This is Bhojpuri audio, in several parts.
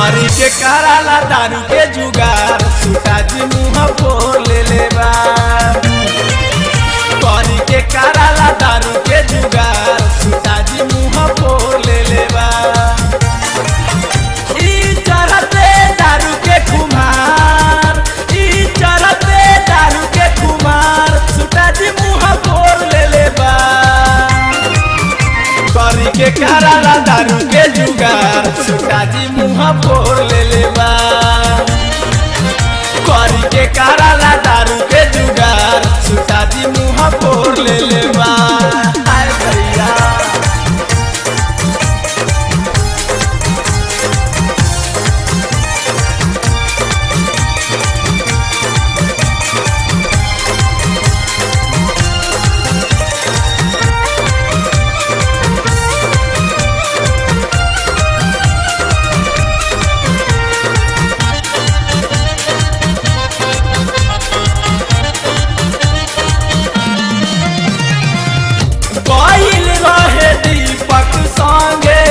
करी के कराला दारू के जुगार सुटा जी मुँह फोड़ ले बा। करी के कराला दारू के जुगार सुटा जी मुँह फोड़ ले बा। ई चढ़ते दारू के खुमार, ई चढ़ते दारू के खुमार सुटा जी मुँह फोड़ ले बा। करी के कराला दारू के जुगार सुटा जी मुँह फोड़ ले बा। करी के कराला दारू के जुगार सुटा जी मुँह फोड़ ले बा। आय भैया गइल रहे दीपक संगे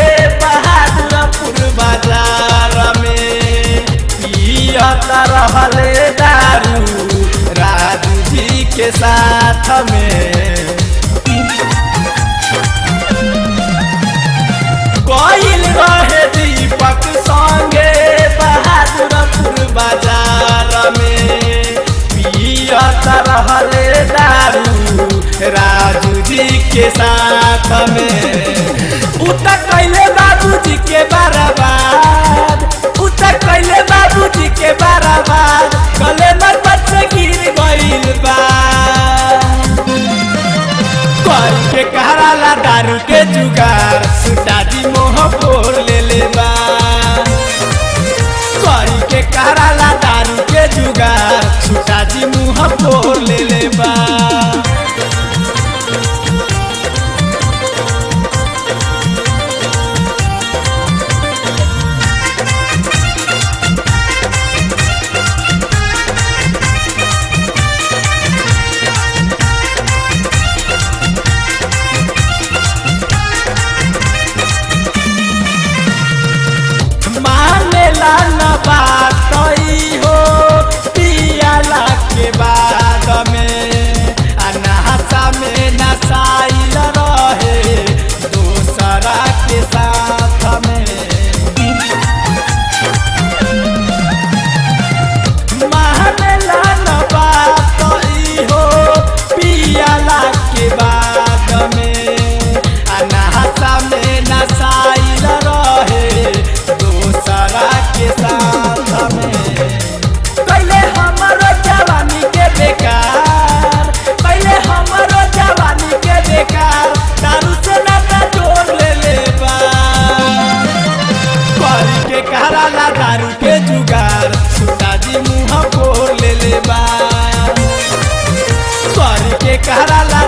बहादुरपुर बाजार में। पियत रहले दारू राजू जी के साथ में। गइल रहे दीपक संगे बहादुरपुर बाजार में। पियत रहले दारू राजू जी के साथ में। उता कैले बाबूजी के बर्बाद, उता कैले बाबूजी के बर्बाद। गले में बच्चे गिर गइल बा। करी के कराला दारू के जुगार सुटा जी मुँह फोड़ ले बा। करी के कराला दारू के जुगार सुटा जी मुँह फोड़ ले बा। मानेला न बात हो पियाला के बाद में। अनाहसा में नसाइल रहे दूसरा के साथ में। मानेला न बात हो पियाला के बाद में। अनाहसा में नसाइल रहे दूसरा के साथ में। पहले हमारो जवानी के बेकार, पहले हमारो जवानी के बेकार। दारू से नाता जोड़ ले बा। करी के कराला दारू के जुगार सुटा जी मुँह फोड़ ले बा। करी के कराला